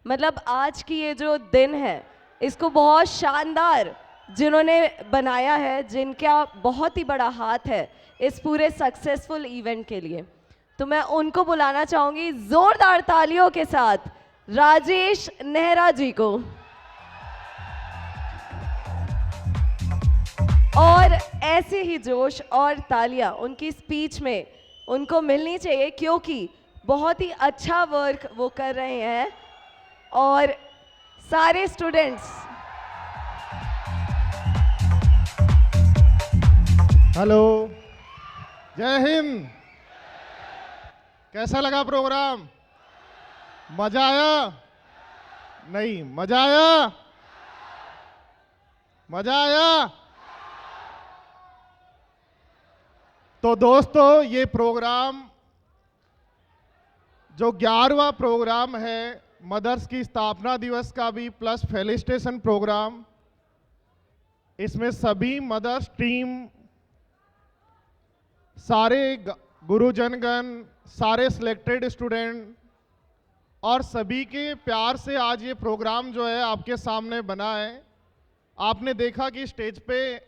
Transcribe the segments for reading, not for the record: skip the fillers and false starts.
मतलब आज की ये जो दिन है इसको बहुत शानदार जिन्होंने बनाया है, जिनका बहुत ही बड़ा हाथ है इस पूरे सक्सेसफुल इवेंट के लिए, तो मैं उनको बुलाना चाहूंगी जोरदार तालियों के साथ, राजेश नेहरा जी को। और ऐसे ही जोश और तालियां उनकी स्पीच में उनको मिलनी चाहिए, क्योंकि बहुत ही अच्छा वर्क वो कर रहे हैं। और सारे स्टूडेंट्स, हेलो, जय हिंद। कैसा लगा प्रोग्राम? मजा आया? नहीं, मजा आया? मजा आया? तो दोस्तों, ये प्रोग्राम जो 11वां प्रोग्राम है, मदर्स की स्थापना दिवस का भी प्लस फेलिसिटेशन प्रोग्राम, इसमें सभी मदर्स टीम, सारे गुरुजनगण, सारे सिलेक्टेड स्टूडेंट और सभी के प्यार से आज ये प्रोग्राम जो है आपके सामने बना है। आपने देखा कि स्टेज पे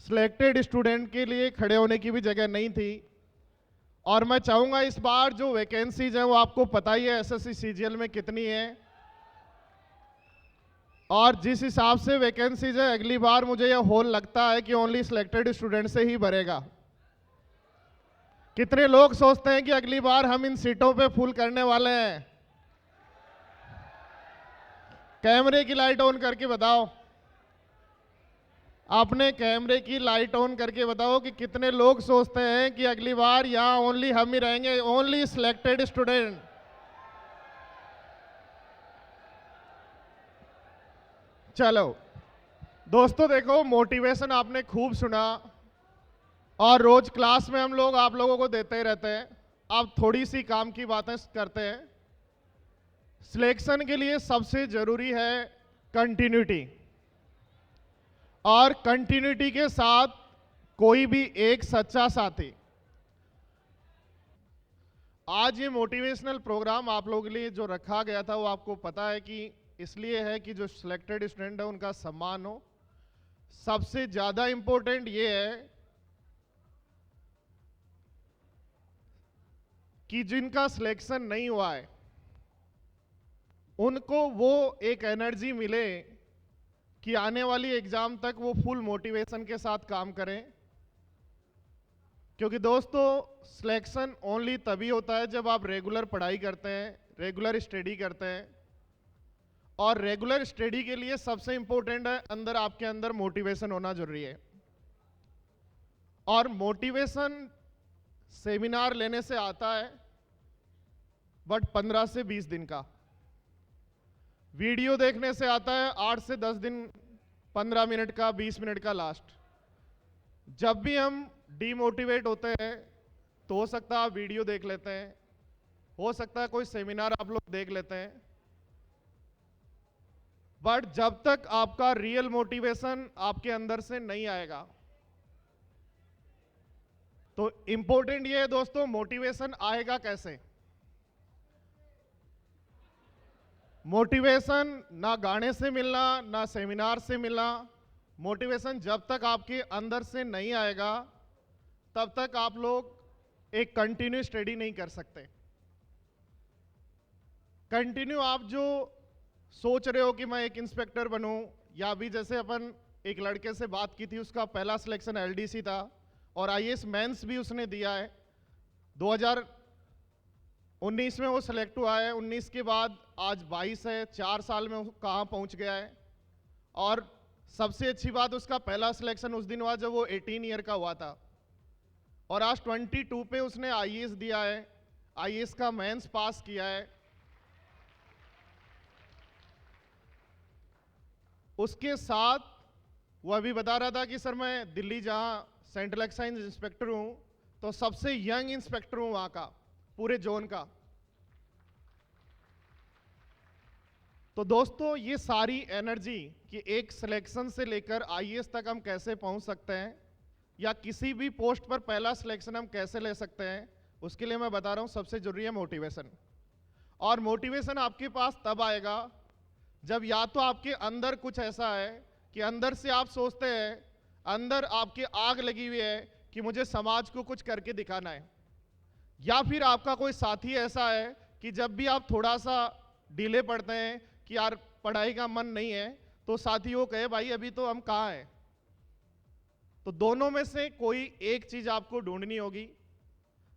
सिलेक्टेड स्टूडेंट के लिए खड़े होने की भी जगह नहीं थी। और मैं चाहूँगा इस बार जो वैकेंसीज हैं वो आपको पता ही है एसएससी सीजीएल में कितनी है, और जिस हिसाब से वैकेंसीज है अगली बार मुझे यह होल लगता है कि ओनली सिलेक्टेड स्टूडेंट से ही भरेगा। कितने लोग सोचते हैं कि अगली बार हम इन सीटों पे फुल करने वाले हैं? कैमरे की लाइट ऑन करके बताओ। आपने कैमरे की लाइट ऑन करके बताओ कि कितने लोग सोचते हैं कि अगली बार यहां ओनली हम ही रहेंगे, ओनली सिलेक्टेड स्टूडेंट। चलो दोस्तों, देखो, मोटिवेशन आपने खूब सुना और रोज क्लास में हम लोग आप लोगों को देते ही रहते हैं। अब थोड़ी सी काम की बातें करते हैं। सिलेक्शन के लिए सबसे जरूरी है कंटिन्यूटी, और कंटिन्यूटी के साथ कोई भी एक सच्चा साथी। आज ये मोटिवेशनल प्रोग्राम आप लोगों के लिए जो रखा गया था वो आपको पता है कि इसलिए है कि जो सिलेक्टेड स्टूडेंट है उनका सम्मान हो। सबसे ज्यादा इंपॉर्टेंट ये है कि जिनका सिलेक्शन नहीं हुआ है उनको वो एक एनर्जी मिले कि आने वाली एग्जाम तक वो फुल मोटिवेशन के साथ काम करें। क्योंकि दोस्तों, सिलेक्शन ओनली तभी होता है जब आप रेगुलर पढ़ाई करते हैं, रेगुलर स्टडी करते हैं। और रेगुलर स्टडी के लिए सबसे इंपॉर्टेंट है अंदर आपके अंदर मोटिवेशन होना जरूरी है। और मोटिवेशन सेमिनार लेने से आता है, बट 15 से 20 दिन का। वीडियो देखने से आता है 8 से 10 दिन, 15 मिनट का, 20 मिनट का लास्ट। जब भी हम डीमोटिवेट होते हैं तो हो सकता है आप वीडियो देख लेते हैं, हो सकता है कोई सेमिनार आप लोग देख लेते हैं, बट जब तक आपका रियल मोटिवेशन आपके अंदर से नहीं आएगा। तो इंपॉर्टेंट ये है दोस्तों, मोटिवेशन आएगा कैसे? मोटिवेशन ना गाने से मिलना, ना सेमिनार से मिलना। मोटिवेशन जब तक आपके अंदर से नहीं आएगा तब तक आप लोग एक कंटिन्यू स्टडी नहीं कर सकते। कंटिन्यू आप जो सोच रहे हो कि मैं एक इंस्पेक्टर बनूं, या अभी जैसे अपन एक लड़के से बात की थी, उसका पहला सिलेक्शन एलडीसी था और आईएएस मेंस भी उसने दिया है। 2019 में वो सिलेक्ट हुआ है। 19 के बाद आज 22 है, 4 साल में वो कहाँ पहुंच गया है। और सबसे अच्छी बात, उसका पहला सिलेक्शन उस दिन हुआ जब वो 18 ईयर का हुआ था, और आज 22 पे उसने आईएएस दिया है, आईएएस का मेंस पास किया है। उसके साथ वो अभी बता रहा था कि सर मैं दिल्ली जहां सेंट्रल एक्साइज इंस्पेक्टर हूं तो सबसे यंग इंस्पेक्टर हूं वहां का, पूरे जोन का। तो दोस्तों, ये सारी एनर्जी कि एक सिलेक्शन से लेकर आईएएस तक हम कैसे पहुंच सकते हैं, या किसी भी पोस्ट पर पहला सिलेक्शन हम कैसे ले सकते हैं, उसके लिए मैं बता रहा हूं सबसे जरूरी है मोटिवेशन। और मोटिवेशन आपके पास तब आएगा जब या तो आपके अंदर कुछ ऐसा है कि अंदर से आप सोचते हैं, अंदर आपके आग लगी हुई है कि मुझे समाज को कुछ करके दिखाना है, या फिर आपका कोई साथी ऐसा है कि जब भी आप थोड़ा सा ढीले पड़ते हैं कि यार पढ़ाई का मन नहीं है, तो साथी वो कहे भाई अभी तो हम कहाँ हैं। तो दोनों में से कोई एक चीज आपको ढूंढनी होगी।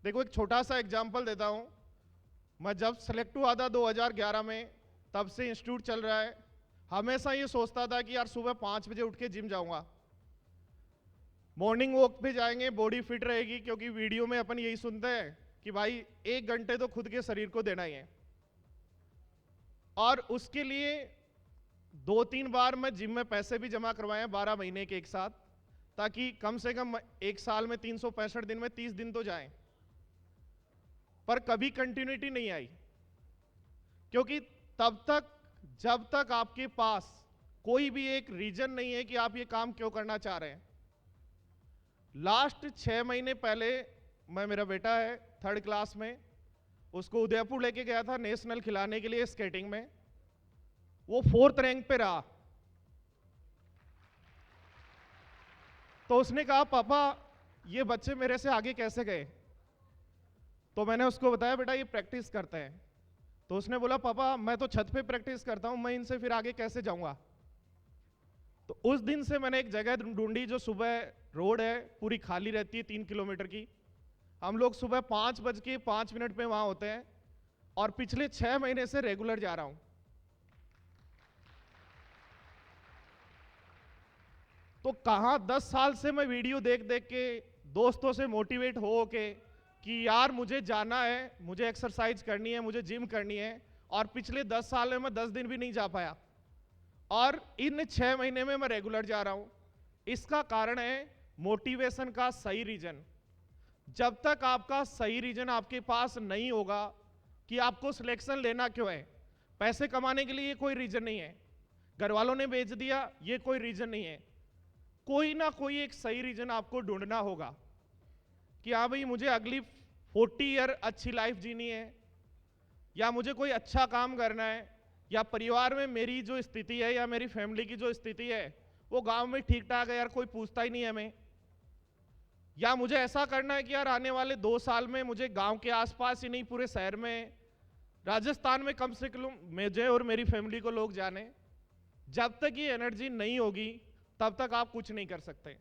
देखो एक छोटा सा एग्जांपल देता हूं। मैं जब सेलेक्ट हुआ था 2011 में, तब से इंस्टीट्यूट चल रहा है। हमेशा ये सोचता था कि यार सुबह 5 बजे उठ के जिम जाऊंगा, मॉर्निंग वॉक पे जाएंगे, बॉडी फिट रहेगी, क्योंकि वीडियो में अपन यही सुनते हैं कि भाई 1 घंटे तो खुद के शरीर को देना ही है। और उसके लिए 2-3 बार मैं जिम में पैसे भी जमा करवाए 12 महीने के एक साथ, ताकि कम से कम एक साल में 365 दिन में 30 दिन तो जाएं। पर कभी कंटिन्यूटी नहीं आई, क्योंकि तब तक जब तक आपके पास कोई भी एक रीजन नहीं है कि आप ये काम क्यों करना चाह रहे हैं। लास्ट 6 महीने पहले मेरा बेटा है 3rd क्लास में, उसको उदयपुर लेके गया था नेशनल खिलाने के लिए स्केटिंग में, वो 4th रैंक पे रहा। तो उसने कहा पापा ये बच्चे मेरे से आगे कैसे गए। तो मैंने उसको बताया बेटा ये प्रैक्टिस करते हैं। तो उसने बोला पापा मैं तो छत पे प्रैक्टिस करता हूं, मैं इनसे फिर आगे कैसे जाऊंगा। तो उस दिन से मैंने एक जगह ढूंढी जो सुबह रोड है पूरी खाली रहती है 3 किलोमीटर की। हम लोग सुबह 5:05 पे वहां होते हैं, और पिछले 6 महीने से रेगुलर जा रहा हूं। तो कहां 10 साल से मैं वीडियो देख देख के दोस्तों से मोटिवेट हो के कि यार मुझे जाना है, मुझे एक्सरसाइज करनी है, मुझे जिम करनी है, और पिछले 10 साल में मैं 10 दिन भी नहीं जा पाया, और इन 6 महीने में मैं रेगुलर जा रहा हूं। इसका कारण है मोटिवेशन का सही रीजन। जब तक आपका सही रीजन आपके पास नहीं होगा कि आपको सिलेक्शन लेना क्यों है, पैसे कमाने के लिए ये कोई रीजन नहीं है, घर वालों ने बेच दिया ये कोई रीजन नहीं है, कोई ना कोई एक सही रीजन आपको ढूंढना होगा कि हाँ भाई मुझे अगली 40 ईयर अच्छी लाइफ जीनी है, या मुझे कोई अच्छा काम करना है, या परिवार में मेरी जो स्थिति है या मेरी फैमिली की जो स्थिति है वो गांव में ठीक ठाक है, यार कोई पूछता ही नहीं है हमें, या मुझे ऐसा करना है कि यार आने वाले 2 साल में मुझे गांव के आसपास ही नहीं पूरे शहर में, राजस्थान में कम से कम मुझे और मेरी फैमिली को लोग जाने। जब तक ये एनर्जी नहीं होगी तब तक आप कुछ नहीं कर सकते।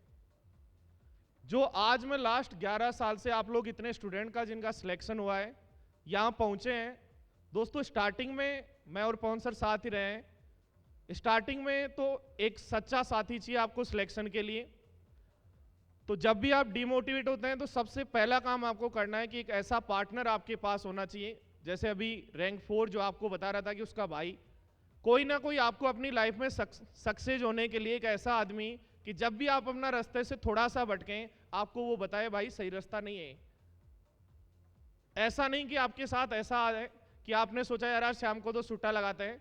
जो आज मैं लास्ट 11 साल से आप लोग इतने स्टूडेंट का जिनका सिलेक्शन हुआ है यहाँ पहुंचे हैं। दोस्तों स्टार्टिंग में मैं और पवन सर साथ ही रहे हैं। स्टार्टिंग में तो एक सच्चा साथी चाहिए आपको सिलेक्शन के लिए। तो जब भी आप डिमोटिवेट होते हैं तो सबसे पहला काम आपको करना है कि एक ऐसा पार्टनर आपके पास होना चाहिए। जैसे अभी रैंक 4 जो आपको बता रहा था कि उसका भाई, कोई ना कोई आपको अपनी लाइफ में सक्सेस होने के लिए एक ऐसा आदमी कि जब भी आप अपना रास्ते से थोड़ा सा भटकें आपको वो बताए भाई सही रास्ता नहीं है। ऐसा नहीं कि आपके साथ ऐसा है कि आपने सोचा यार आज शाम को तो सुट्टा लगाते हैं,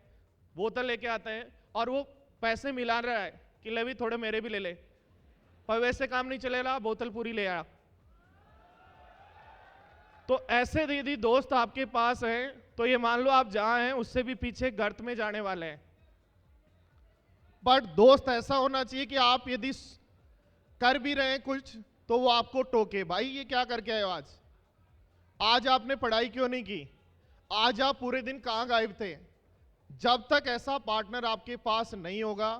बोतल लेके आते हैं और वो पैसे मिला रहा है कि ले भी थोड़े मेरे भी ले ले, पर वैसे काम नहीं चलेगा, बोतल पूरी ले आ। तो ऐसे दीदी दोस्त आपके पास हैं तो ये मान लो आप जहां हैं उससे भी पीछे गर्त में जाने वाले हैं। बट दोस्त ऐसा होना चाहिए कि आप यदि कर भी रहे हैं कुछ तो वो आपको टोके, भाई ये क्या करके आए हो आज आपने पढ़ाई क्यों नहीं की, आज आप पूरे दिन कहां गायब थे। जब तक ऐसा पार्टनर आपके पास नहीं होगा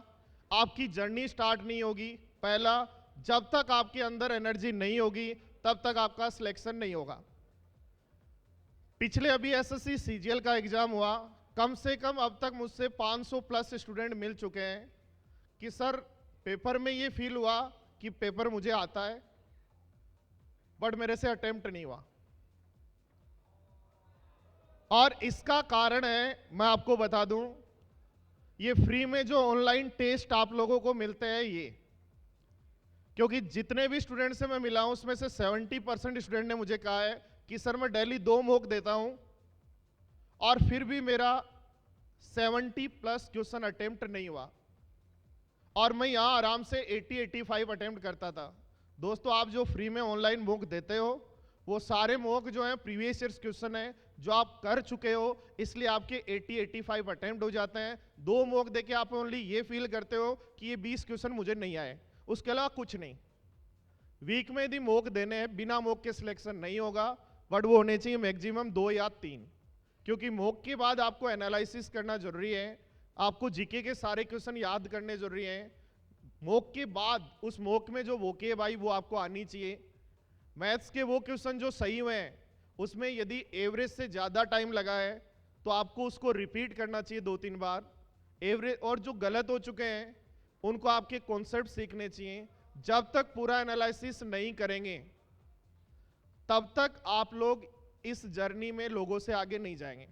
आपकी जर्नी स्टार्ट नहीं होगी। पहला, जब तक आपके अंदर एनर्जी नहीं होगी तब तक आपका सिलेक्शन नहीं होगा। पिछले अभी एसएससी सीजीएल का एग्जाम हुआ, कम से कम अब तक मुझसे 500 प्लस स्टूडेंट मिल चुके हैं कि सर पेपर में ये फील हुआ कि पेपर मुझे आता है बट मेरे से अटेम्प्ट नहीं हुआ। और इसका कारण है, मैं आपको बता दूं, ये फ्री में जो ऑनलाइन टेस्ट आप लोगों को मिलते हैं ये, क्योंकि जितने भी स्टूडेंट से मैं मिला हूं उसमें से 70% स्टूडेंट ने मुझे कहा है कि सर मैं डेली 2 मॉक देता हूं और फिर भी मेरा 70 प्लस क्वेश्चन अटेम्प्ट नहीं हुआ, और मैं यहां आराम से 80-85 अटेम्प्ट करता था। दोस्तों आप जो फ्री में ऑनलाइन मॉक देते हो वो सारे मॉक जो हैं प्रीवियस ईयर्स क्वेश्चन है जो आप कर चुके हो, इसलिए आपके 80-85 अटेम्प्ट हो जाते हैं। 2 मॉक देके आप ओनली ये फील करते हो कि ये 20 क्वेश्चन मुझे नहीं आए, उसके अलावा कुछ नहीं। वीक में यदि मॉक देने हैं, बिना मॉक के सिलेक्शन नहीं होगा, बट वो होने चाहिए मैक्सिमम 2 या 3, क्योंकि मॉक के बाद आपको एनालिसिस करना जरूरी है, आपको जीके के सारे क्वेश्चन याद करने जरूरी हैं। मॉक के बाद उस मॉक में जो वोकेब आई वो आपको आनी चाहिए। मैथ्स के वो क्वेश्चन जो सही हुए हैं उसमें यदि एवरेज से ज़्यादा टाइम लगा है तो आपको उसको रिपीट करना चाहिए 2-3 बार। एवरेज और जो गलत हो चुके हैं उनको आपके कॉन्सेप्ट सीखने चाहिए। जब तक पूरा एनालिसिस नहीं करेंगे तब तक आप लोग इस जर्नी में लोगों से आगे नहीं जाएंगे।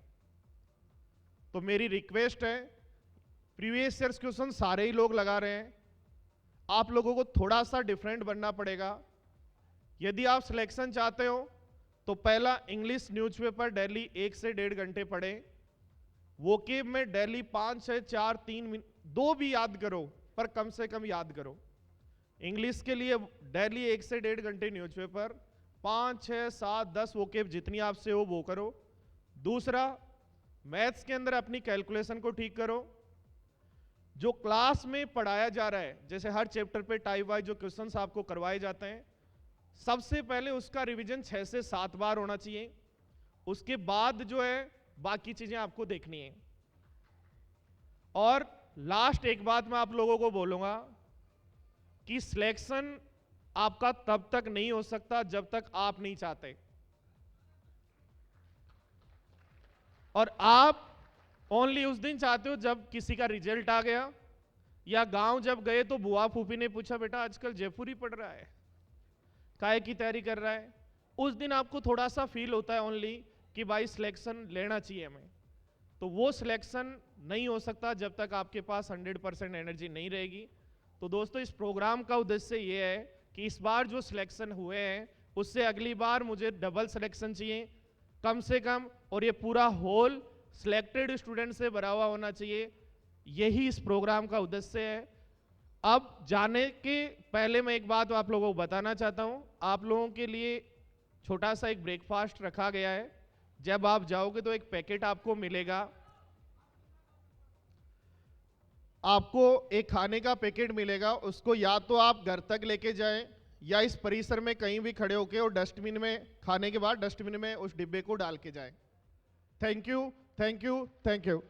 तो मेरी रिक्वेस्ट है, प्रीवियस ईयर्स क्वेश्चन सारे ही लोग लगा रहे हैं, आप लोगों को थोड़ा सा डिफरेंट बनना पड़ेगा। यदि आप सिलेक्शन चाहते हो तो पहला इंग्लिश न्यूज़पेपर डेली 1 से 1.5 घंटे पढ़ें। वोकेब में डेली 5 से 4, 3 मिनट 2 भी याद करो, पर कम से कम याद करो। इंग्लिश के लिए डेली 1 से 1.5 घंटे न्यूज़पेपर, 5, 6, 7, 10 वोकेब जितनी आपसे हो वो करो। दूसरा, मैथ्स के अंदर अपनी कैलकुलेशन को ठीक करो। जो क्लास में पढ़ाया जा रहा है, जैसे हर चैप्टर पे टाइप वाइज जो क्वेश्चंस आपको करवाए जाते हैं, सबसे पहले उसका रिवीजन 6 से 7 बार होना चाहिए। उसके बाद जो है बाकी चीजें आपको देखनी है। और लास्ट एक बात मैं आप लोगों को बोलूंगा कि सिलेक्शन आपका तब तक नहीं हो सकता जब तक आप नहीं चाहते। और आप ओनली उस दिन चाहते हो जब किसी का रिजल्ट आ गया, या गांव जब गए तो बुआ फूफी ने पूछा बेटा आजकल जयपुरी पढ़ रहा है, काहे की तैयारी कर रहा है, उस दिन आपको थोड़ा सा फील होता है ओनली कि भाई सिलेक्शन लेना चाहिए हमें। तो वो सिलेक्शन नहीं हो सकता जब तक आपके पास 100% एनर्जी नहीं रहेगी। तो दोस्तों, इस प्रोग्राम का उद्देश्य ये है कि इस बार जो सिलेक्शन हुए हैं उससे अगली बार मुझे डबल सिलेक्शन चाहिए कम से कम, और ये पूरा होल सिलेक्टेड स्टूडेंट से भरा हुआ होना चाहिए। यही इस प्रोग्राम का उद्देश्य है। अब जाने के पहले मैं एक बात आप लोगों को बताना चाहता हूं। आप लोगों के लिए छोटा सा एक ब्रेकफास्ट रखा गया है। जब आप जाओगे तो एक पैकेट आपको मिलेगा, आपको एक खाने का पैकेट मिलेगा। उसको या तो आप घर तक लेके जाएं या इस परिसर में कहीं भी खड़े होके और डस्टबिन में, खाने के बाद डस्टबिन में उस डिब्बे को डाल के जाएं। Thank you, thank you, thank you.